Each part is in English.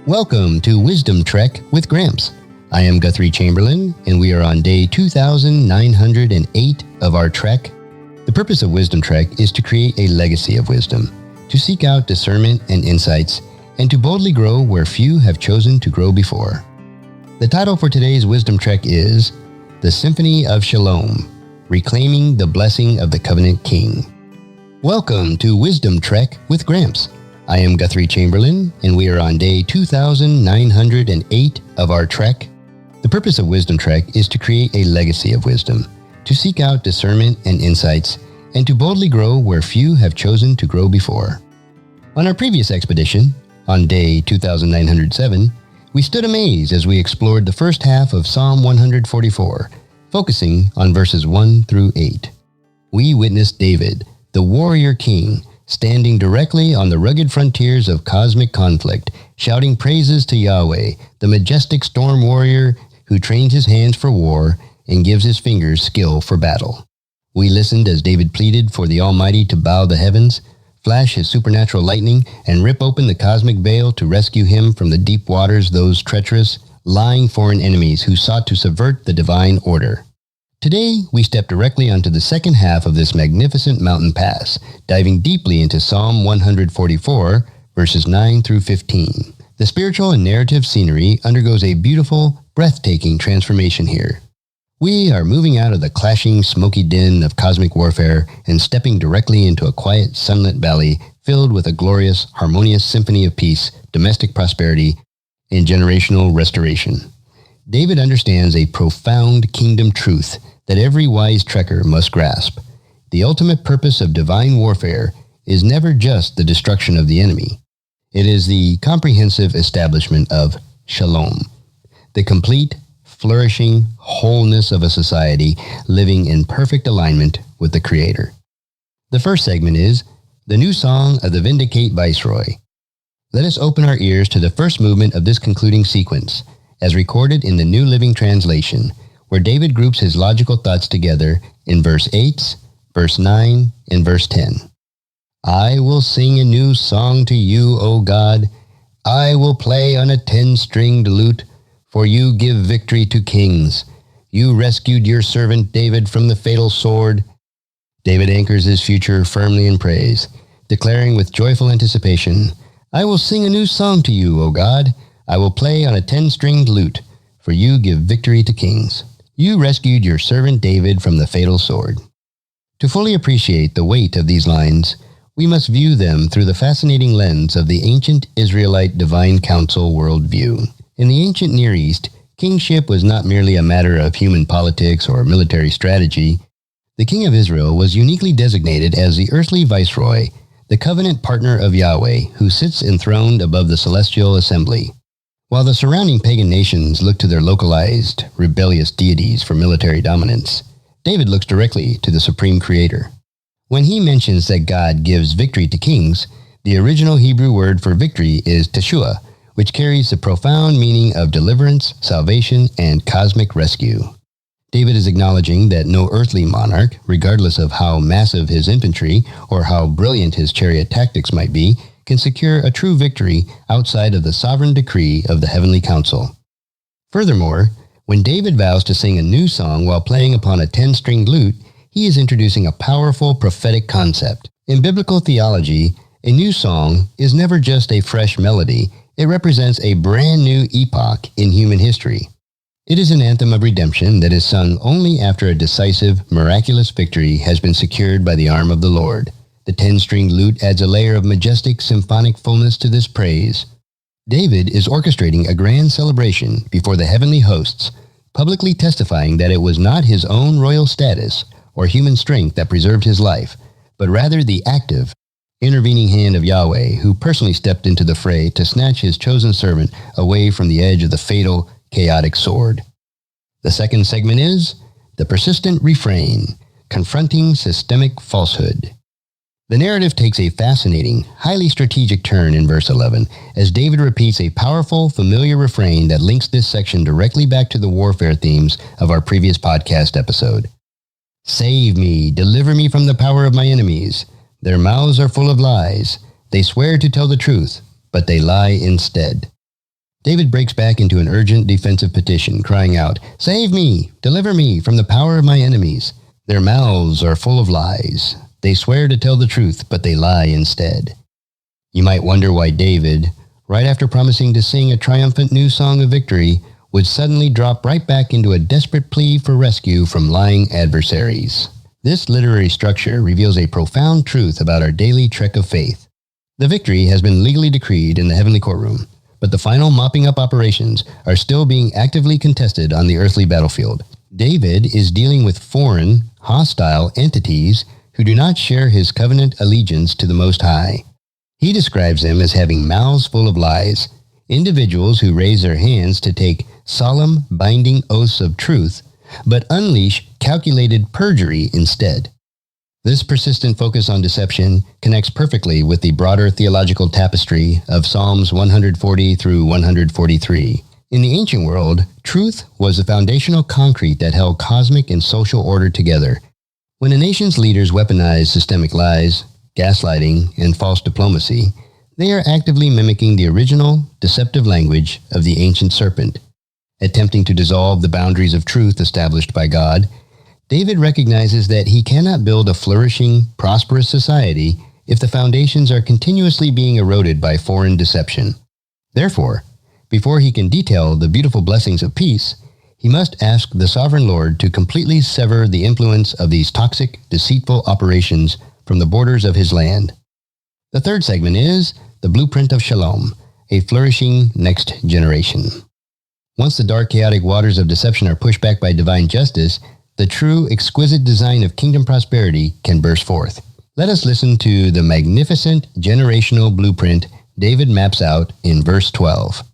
Welcome to Wisdom-Trek with Gramps. I am Guthrie Chamberlain, and we are on day 2908 of our trek. The purpose of Wisdom-Trek is to create a legacy of wisdom, to seek out discernment and insights, and to boldly grow where few have chosen to grow before. The title for today's Wisdom-Trek is The Symphony of Shalom, Reclaiming the Blessing of the Covenant King. Welcome to Wisdom-Trek with Gramps. I am Guthrie Chamberlain, and we are on day 2908 of our trek. The purpose of Wisdom-Trek is to create a legacy of wisdom, to seek out discernment and insights, and to boldly grow where few have chosen to grow before. On our previous expedition, on day 2907, we stood amazed as we explored the first half of Psalm 144, focusing on verses 1 through 8. We witnessed David, the warrior king, standing directly on the rugged frontiers of cosmic conflict, shouting praises to Yahweh, the majestic storm warrior who trains his hands for war and gives his fingers skill for battle. We listened as David pleaded for the Almighty to bow the heavens, flash his supernatural lightning, and rip open the cosmic veil to rescue him from the deep waters, those treacherous, lying foreign enemies who sought to subvert the divine order. Today, we step directly onto the second half of this magnificent mountain pass, diving deeply into Psalm 144, verses 9 through 15. The spiritual and narrative scenery undergoes a beautiful, breathtaking transformation here. We are moving out of the clashing, smoky din of cosmic warfare and stepping directly into a quiet, sunlit valley filled with a glorious, harmonious symphony of peace, domestic prosperity, and generational restoration. David understands a profound kingdom truth that every wise trekker must grasp. The ultimate purpose of divine warfare is never just the destruction of the enemy. It is the comprehensive establishment of Shalom, the complete, flourishing wholeness of a society living in perfect alignment with the Creator. The first segment is the new song of the Vindicate Viceroy. Let us open our ears to the first movement of this concluding sequence, as recorded in the New Living Translation, where David groups his logical thoughts together in verse 8, verse 9, and verse 10. I will sing a new song to you, O God. I will play on a 10-stringed lute, for you give victory to kings. You rescued your servant David from the fatal sword. David anchors his future firmly in praise, declaring with joyful anticipation, I will sing a new song to you, O God. I will play on a 10-stringed lute, for you give victory to kings. You rescued your servant David from the fatal sword. To fully appreciate the weight of these lines, we must view them through the fascinating lens of the ancient Israelite divine council worldview. In the ancient Near East, kingship was not merely a matter of human politics or military strategy. The king of Israel was uniquely designated as the earthly viceroy, the covenant partner of Yahweh, who sits enthroned above the celestial assembly. While the surrounding pagan nations look to their localized, rebellious deities for military dominance, David looks directly to the Supreme Creator. When he mentions that God gives victory to kings, the original Hebrew word for victory is teshua, which carries the profound meaning of deliverance, salvation, and cosmic rescue. David is acknowledging that no earthly monarch, regardless of how massive his infantry or how brilliant his chariot tactics might be, can secure a true victory outside of the sovereign decree of the heavenly council. Furthermore, when David vows to sing a new song while playing upon a 10-stringed lute, he is introducing a powerful prophetic concept. In biblical theology, a new song is never just a fresh melody. It represents a brand new epoch in human history. It is an anthem of redemption that is sung only after a decisive, miraculous victory has been secured by the arm of the Lord. The 10-stringed lute adds a layer of majestic symphonic fullness to this praise. David is orchestrating a grand celebration before the heavenly hosts, publicly testifying that it was not his own royal status or human strength that preserved his life, but rather the active, intervening hand of Yahweh, who personally stepped into the fray to snatch his chosen servant away from the edge of the fatal, chaotic sword. The second segment is the persistent refrain, confronting systemic falsehood. The narrative takes a fascinating, highly strategic turn in verse 11, as David repeats a powerful, familiar refrain that links this section directly back to the warfare themes of our previous podcast episode. Save me, deliver me from the power of my enemies. Their mouths are full of lies. They swear to tell the truth, but they lie instead. David breaks back into an urgent defensive petition, crying out, "Save me! Deliver me from the power of my enemies! Their mouths are full of lies. They swear to tell the truth, but they lie instead." You might wonder why David, right after promising to sing a triumphant new song of victory, would suddenly drop right back into a desperate plea for rescue from lying adversaries. This literary structure reveals a profound truth about our daily trek of faith. The victory has been legally decreed in the heavenly courtroom, but the final mopping up operations are still being actively contested on the earthly battlefield. David is dealing with foreign, hostile entities who do not share his covenant allegiance to the Most High. He describes them as having mouths full of lies, individuals who raise their hands to take solemn, binding oaths of truth, but unleash calculated perjury instead. This persistent focus on deception connects perfectly with the broader theological tapestry of Psalms 140 through 143. In the ancient world, truth was the foundational concrete that held cosmic and social order together. When a nation's leaders weaponize systemic lies, gaslighting, and false diplomacy, they are actively mimicking the original, deceptive language of the ancient serpent. Attempting to dissolve the boundaries of truth established by God, David recognizes that he cannot build a flourishing, prosperous society if the foundations are continuously being eroded by foreign deception. Therefore, before he can detail the beautiful blessings of peace, he must ask the sovereign Lord to completely sever the influence of these toxic, deceitful operations from the borders of his land. The third segment is the blueprint of Shalom, a flourishing next generation. Once the dark, chaotic waters of deception are pushed back by divine justice, the true, exquisite design of kingdom prosperity can burst forth. Let us listen to the magnificent generational blueprint David maps out in verse 12.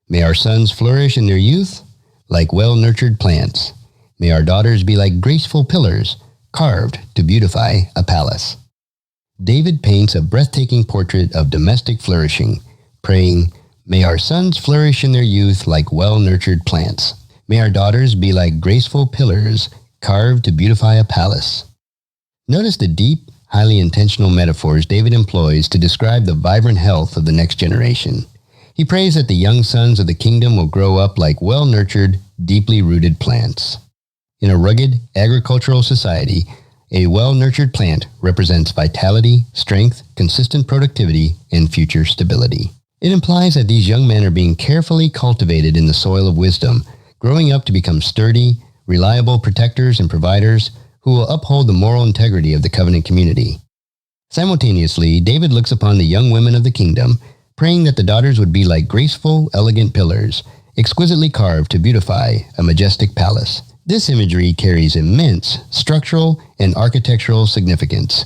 "May our sons flourish in their youth like well-nurtured plants. May our daughters be like graceful pillars carved to beautify a palace." David paints a breathtaking portrait of domestic flourishing, praying, "May our sons flourish in their youth like well-nurtured plants. May our daughters be like graceful pillars carved to beautify a palace." Notice the deep, highly intentional metaphors David employs to describe the vibrant health of the next generation. He prays that the young sons of the kingdom will grow up like well-nurtured, deeply rooted plants. In a rugged, agricultural society, a well-nurtured plant represents vitality, strength, consistent productivity, and future stability. It implies that these young men are being carefully cultivated in the soil of wisdom, growing up to become sturdy, reliable protectors and providers who will uphold the moral integrity of the covenant community. Simultaneously, David looks upon the young women of the kingdom, praying that the daughters would be like graceful, elegant pillars, exquisitely carved to beautify a majestic palace. This imagery carries immense structural and architectural significance.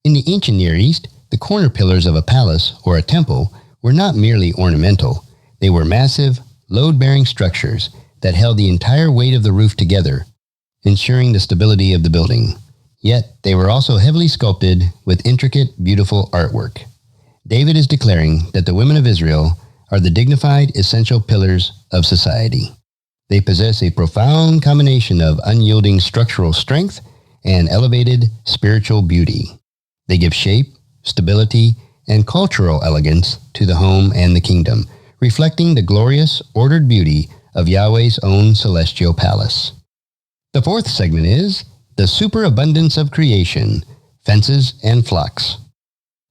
In the ancient Near East, the corner pillars of a palace or a temple were not merely ornamental. They were massive, load-bearing structures that held the entire weight of the roof together, ensuring the stability of the building. Yet, they were also heavily sculpted with intricate, beautiful artwork. David is declaring that the women of Israel are the dignified, essential pillars of society. They possess a profound combination of unyielding structural strength and elevated spiritual beauty. They give shape, stability, and cultural elegance to the home and the kingdom, reflecting the glorious, ordered beauty of Yahweh's own celestial palace. The fourth segment is the superabundance of creation, fences and flocks.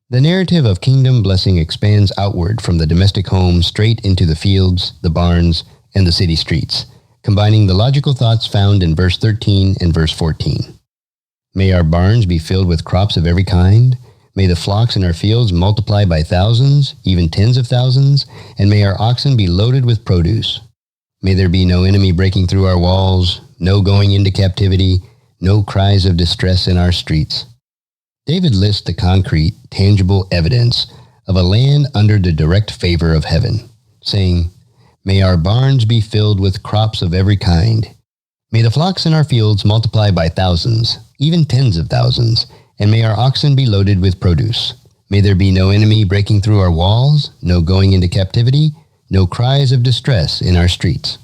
The narrative of kingdom blessing expands outward from the domestic home straight into the fields, the barns, and the city streets, combining the logical thoughts found in verse 13 and verse 14. May our barns be filled with crops of every kind. May the flocks in our fields multiply by thousands, even tens of thousands, and may our oxen be loaded with produce. May there be no enemy breaking through our walls, no going into captivity, no cries of distress in our streets. David lists the concrete, tangible evidence of a land under the direct favor of heaven, saying, "May our barns be filled with crops of every kind. May the flocks in our fields multiply by thousands, even tens of thousands, and may our oxen be loaded with produce. May there be no enemy breaking through our walls, no going into captivity, no cries of distress in our streets."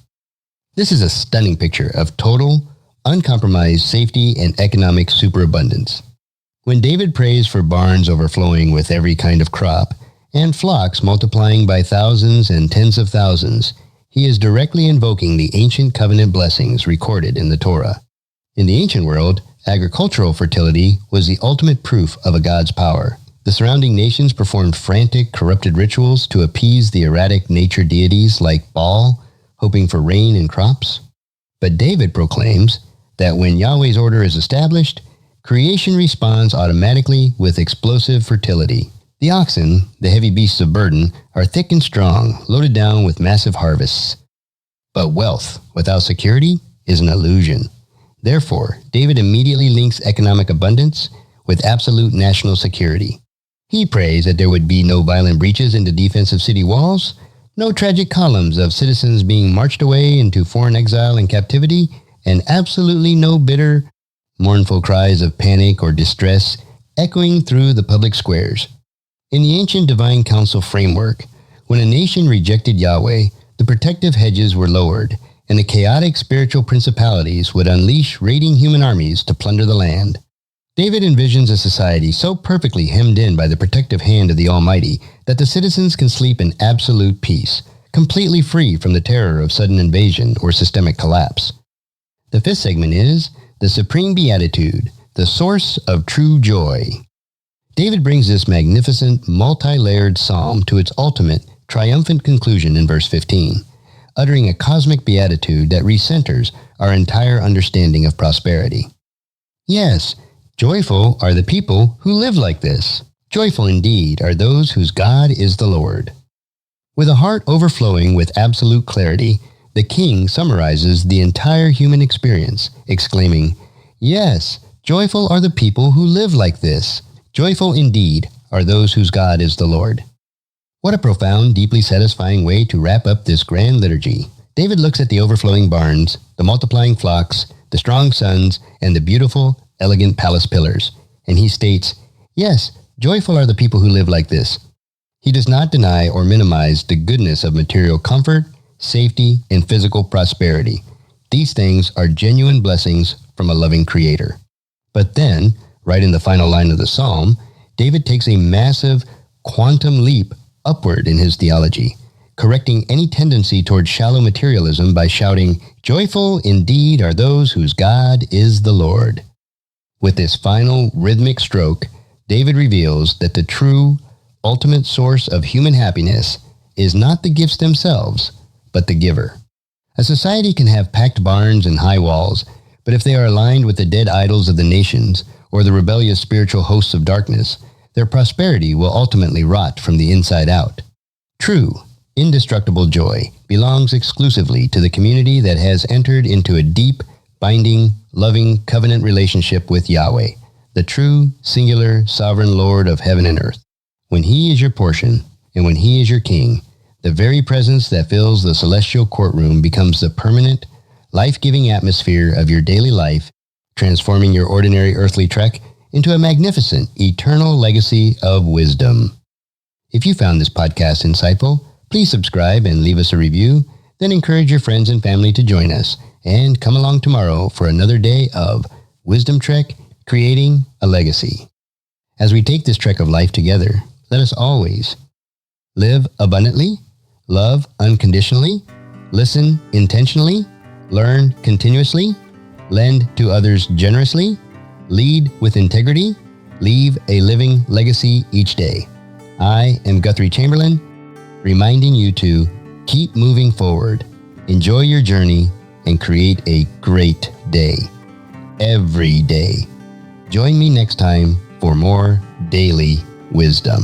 This is a stunning picture of total, uncompromised safety and economic superabundance. When David prays for barns overflowing with every kind of crop, and flocks multiplying by thousands and tens of thousands, he is directly invoking the ancient covenant blessings recorded in the Torah. In the ancient world, agricultural fertility was the ultimate proof of a god's power. The surrounding nations performed frantic, corrupted rituals to appease the erratic nature deities like Baal, hoping for rain and crops. But David proclaims that when Yahweh's order is established, creation responds automatically with explosive fertility. The oxen, the heavy beasts of burden, are thick and strong, loaded down with massive harvests. But wealth without security is an illusion. Therefore, David immediately links economic abundance with absolute national security. He prays that there would be no violent breaches into defensive city walls, no tragic columns of citizens being marched away into foreign exile and captivity, and absolutely no bitter, mournful cries of panic or distress echoing through the public squares. In the ancient divine council framework, when a nation rejected Yahweh, the protective hedges were lowered, and the chaotic spiritual principalities would unleash raiding human armies to plunder the land. David envisions a society so perfectly hemmed in by the protective hand of the Almighty that the citizens can sleep in absolute peace, completely free from the terror of sudden invasion or systemic collapse. The fifth segment is the Supreme Beatitude, the source of true joy. David brings this magnificent, multi-layered psalm to its ultimate, triumphant conclusion in verse 15, uttering a cosmic beatitude that recenters our entire understanding of prosperity. Yes, joyful are the people who live like this. Joyful indeed are those whose God is the Lord. With a heart overflowing with absolute clarity, the king summarizes the entire human experience, exclaiming, "Yes, joyful are the people who live like this. Joyful indeed are those whose God is the Lord." What a profound, deeply satisfying way to wrap up this grand liturgy. David looks at the overflowing barns, the multiplying flocks, the strong sons, and the beautiful, elegant palace pillars, and he states, "Yes, joyful are the people who live like this." He does not deny or minimize the goodness of material comfort, safety, and physical prosperity. These things are genuine blessings from a loving Creator. But then, right in the final line of the psalm, David takes a massive quantum leap upward in his theology, correcting any tendency toward shallow materialism by shouting, "Joyful indeed are those whose God is the Lord." With this final rhythmic stroke, David reveals that the true, ultimate source of human happiness is not the gifts themselves, but the giver. A society can have packed barns and high walls, but if they are aligned with the dead idols of the nations or the rebellious spiritual hosts of darkness, their prosperity will ultimately rot from the inside out. True, indestructible joy belongs exclusively to the community that has entered into a deep, binding, loving covenant relationship with Yahweh, the true, singular, sovereign Lord of heaven and earth. When He is your portion, and when He is your King, the very presence that fills the celestial courtroom becomes the permanent, life-giving atmosphere of your daily life, transforming your ordinary earthly trek into a magnificent, eternal legacy of wisdom. If you found this podcast insightful, please subscribe and leave us a review, then encourage your friends and family to join us, and come along tomorrow for another day of Wisdom Trek, Creating a Legacy. As we take this trek of life together, let us always live abundantly, love unconditionally, listen intentionally, learn continuously, lend to others generously, lead with integrity, leave a living legacy each day. I am Guthrie Chamberlain, reminding you to keep moving forward, enjoy your journey, and create a great day. Every day. Join me next time for more daily wisdom.